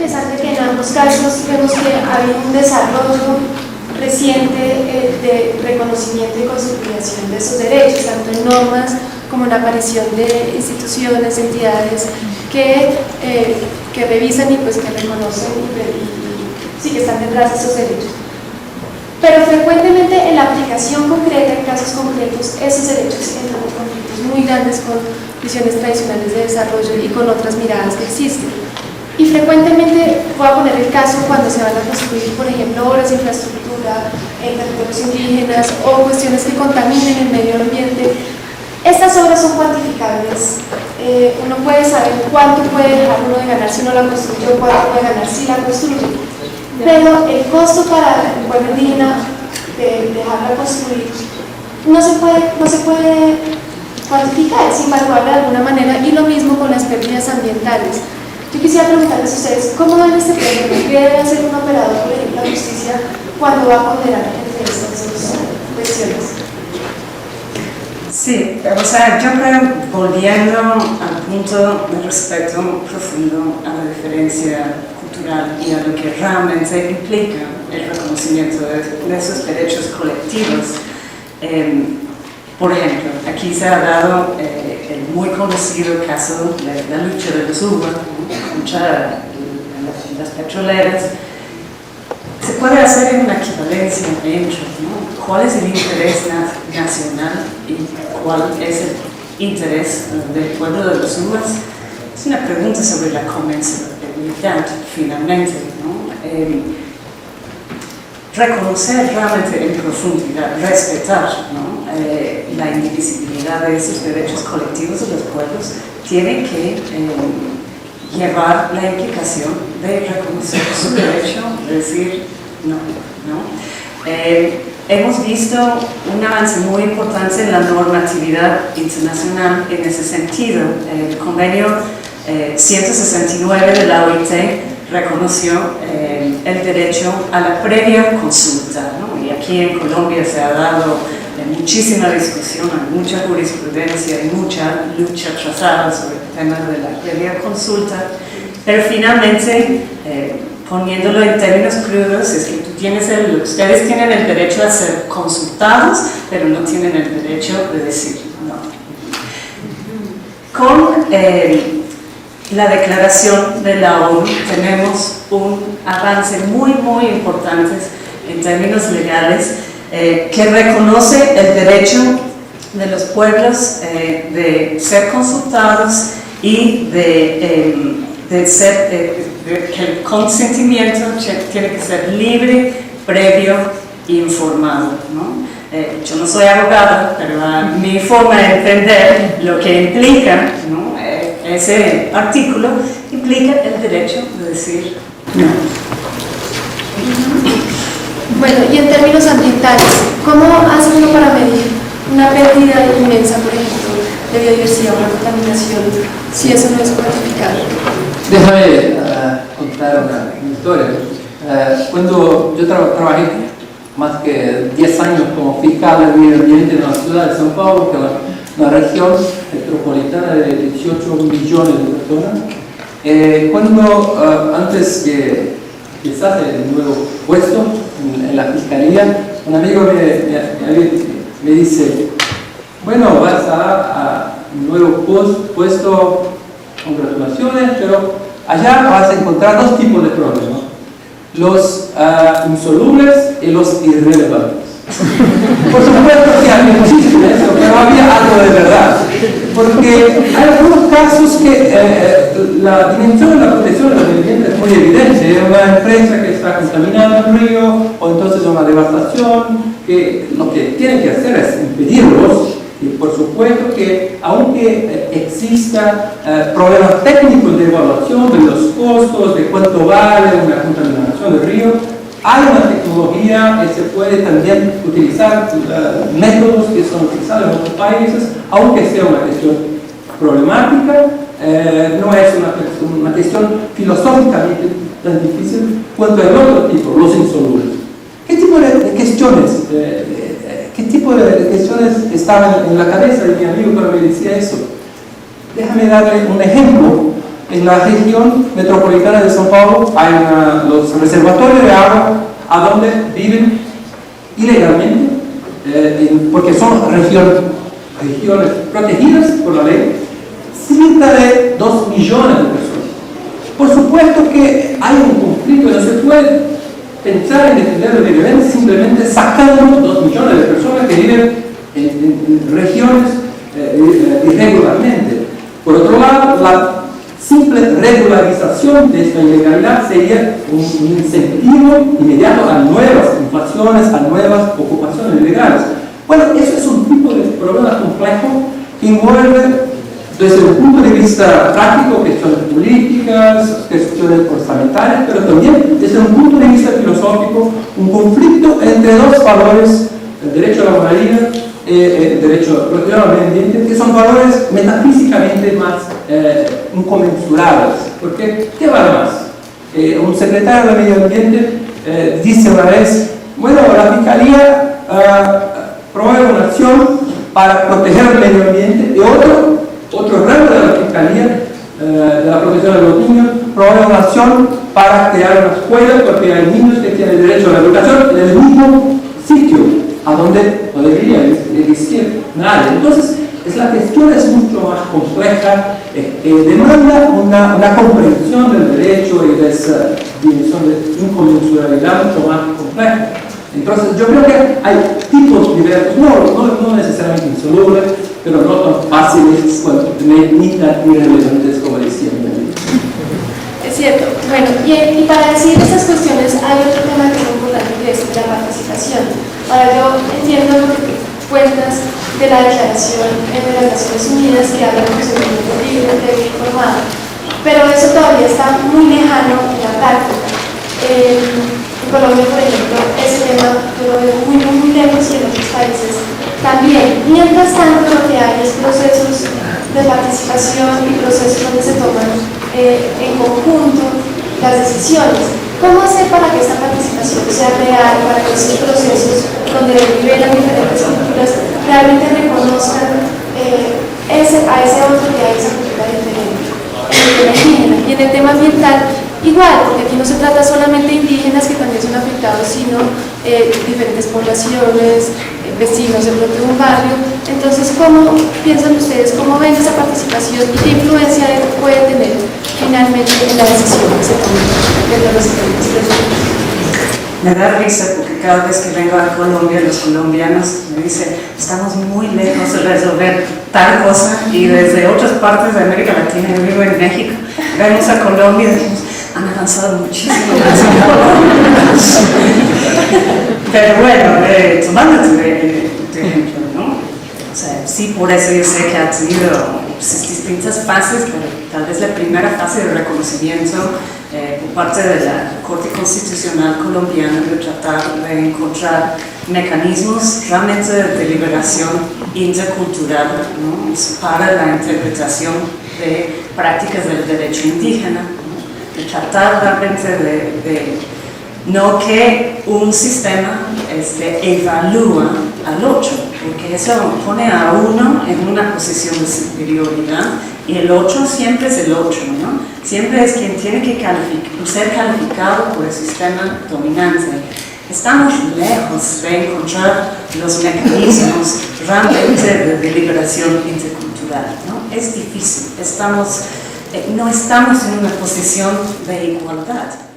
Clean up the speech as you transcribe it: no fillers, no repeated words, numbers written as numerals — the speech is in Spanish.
interesante que en ambos casos vemos que hay un desarrollo reciente de reconocimiento y consolidación de esos derechos, tanto en normas como en la aparición de instituciones, entidades que revisan y pues que reconocen y sí, que están detrás de esos derechos. Pero frecuentemente en la aplicación concreta, en casos concretos, esos derechos entran en conflictos muy grandes con visiones tradicionales de desarrollo y con otras miradas que existen. Y frecuentemente, voy a poner el caso cuando se van a construir, por ejemplo, obras de infraestructura en territorios indígenas o cuestiones que contaminen el medio ambiente. Estas obras son cuantificables. Uno puede saber cuánto puede dejar uno de ganar si no la construye o cuánto puede ganar si la construye. Pero el costo para el pueblo indígena de dejarla construir no se puede cuantificar, es invaluable de alguna manera, y lo mismo con las pérdidas ambientales. Yo quisiera preguntarles a ustedes, ¿cómo ven este problema? ¿Qué debe hacer un operador, por ejemplo, la justicia, cuando va a condenar entre estas dos cuestiones? Sí, o sea, yo creo, volviendo al punto de respeto profundo a la diferencia cultural y a lo que realmente implica el reconocimiento de esos derechos colectivos. Por ejemplo, aquí se ha dado el muy conocido caso de la lucha de los UBA, las petroleras. Se puede hacer una equivalencia entre ellos, ¿no? ¿Cuál es el interés nacional y cuál es el interés del pueblo de los UBA? Es una pregunta sobre la convencionalidad, finalmente, ¿no? Reconocer realmente en profundidad, respetar, ¿no? La indivisibilidad de esos derechos colectivos de los pueblos tiene que llevar la implicación de reconocer su derecho, de decir no, ¿no? Hemos visto un avance muy importante en la normatividad internacional en ese sentido. El convenio 169 de la OIT reconoció el derecho a la previa consulta, ¿no? Y aquí en Colombia se ha dado muchísima discusión, hay mucha jurisprudencia y mucha lucha trazada sobre el tema de la previa consulta, pero finalmente, poniéndolo en términos crudos, es que ustedes tienen el derecho a ser consultados, pero no tienen el derecho de decir no. Con la declaración de la ONU tenemos un avance muy, muy importante en términos legales que reconoce el derecho de los pueblos de ser consultados y de ser, que el consentimiento tiene que ser libre, previo e informado, ¿no? Yo no soy abogada, pero mi forma de entender lo que implica, ¿no? Ese artículo implica el derecho de decir no. Bueno, y en términos ambientales, ¿cómo hace uno para medir una pérdida inmensa, por ejemplo, de biodiversidad o una contaminación, si eso no es cuantificable? Déjame contar una historia. Cuando yo trabajé más que 10 años como fiscal de medio ambiente en la ciudad de São Paulo, que es una región metropolitana de 18 millones de personas, cuando antes que empezase el nuevo puesto en la fiscalía, un amigo me dice, bueno, vas a un nuevo puesto, congratulaciones, pero allá vas a encontrar dos tipos de problemas, los insolubles y los irrelevantes. Por supuesto que hay muchísimo eso, pero había algo de verdad, porque hay algunos casos que la dimensión de la protección del medio ambiente es muy evidente. Una empresa que está contaminando el río, o entonces una devastación, que lo que tienen que hacer es impedirlos. Y por supuesto que aunque exista problemas técnicos de evaluación de los costos, de cuánto vale una contaminación del río, hay una tecnología que se puede también utilizar, métodos que son utilizados en otros países, aunque sea una cuestión problemática, no es una cuestión filosóficamente tan difícil cuanto el otro tipo, los insolubles. ¿Qué tipo de cuestiones? ¿Qué tipo de cuestiones estaban en la cabeza de mi amigo cuando me decía eso? Déjame darle un ejemplo en la región metropolitana de São Paulo hay los reservatorios de agua a donde viven ilegalmente, porque son regiones protegidas por la ley, cerca de 2 millones de personas. Por supuesto que hay un conflicto, no se puede pensar en defender el medio ambiente simplemente sacando 2 millones de personas que viven en regiones irregularmente. Por otro lado, la simple regularización de esta ilegalidad sería un incentivo inmediato a nuevas infracciones, a nuevas ocupaciones ilegales. Bueno, eso es un tipo de problema complejo que envuelve desde un punto de vista práctico cuestiones políticas, cuestiones orzamentales, pero también desde un punto de vista filosófico, un conflicto entre dos valores, el derecho a la moralidad y el derecho al medio ambiente, que son valores metafísicamente más incomensurables. Porque, ¿qué vale más? Un secretario de Medio Ambiente dice una vez, bueno, la Fiscalía promueve una acción para proteger el medio ambiente, y otro ramo de la Fiscalía de la protección de los niños promueve una acción para crear una escuela porque hay niños que tienen derecho a la educación en el mismo sitio a donde no debería existir nadie. Entonces, la cuestión es mucho más compleja, demanda una comprensión del derecho y de esa dimensión de inconmensurabilidad mucho más compleja. Entonces, yo creo que hay tipos diversos, no necesariamente insolubles, pero no tan fáciles, ni tan irrelevantes como decía. Es cierto. Bueno, y para decir estas cuestiones hay otro tema que es importante, que es la participación. Ahora, yo entiendo lo que cuentas de la Declaración de las Naciones Unidas que habla de consentimiento libre, previo e informado, pero eso todavía está muy lejano en la práctica. En Colombia, por ejemplo, ese tema yo lo veo muy lejos y en otros países también. Mientras tanto, lo que hay es procesos de participación y procesos donde se toman en conjunto las decisiones. ¿Cómo hacer para que esta participación sea real, para que esos procesos donde liberan diferentes culturas realmente reconozcan a ese otro que hay esa cultura diferente? En el tema indígena y en el tema ambiental igual, porque aquí no se trata solamente de indígenas que también son afectados, sino diferentes poblaciones, vecinos de pronto de un barrio. Entonces, ¿cómo piensan ustedes, cómo ven esa participación y qué influencia puede tener finalmente en la decisión que se tome dentro de los diferentes presupuestos? Me da risa porque cada vez que vengo a Colombia, los colombianos me dicen, estamos muy lejos de resolver tal cosa, y desde otras partes de América Latina, yo vivo en México, vemos a Colombia y decimos, han avanzado muchísimo más en Colombia. Pero bueno, tomando tu ejemplo, ¿no? O sea, sí, por eso yo sé que ha tenido distintas fases, pero tal vez la primera fase de reconocimiento por parte de la Corte Constitucional colombiana de tratar de encontrar mecanismos realmente de deliberación intercultural, ¿no? Para la interpretación de prácticas del derecho indígena, ¿no? De tratar realmente de no que un sistema evalúa al otro, porque eso pone a uno en una posición de superioridad y el otro siempre es el otro, ¿no? Siempre es quien tiene que ser calificado por el sistema dominante. Estamos lejos de encontrar los mecanismos realmente de deliberación intercultural, ¿no? Es difícil, no estamos en una posición de igualdad.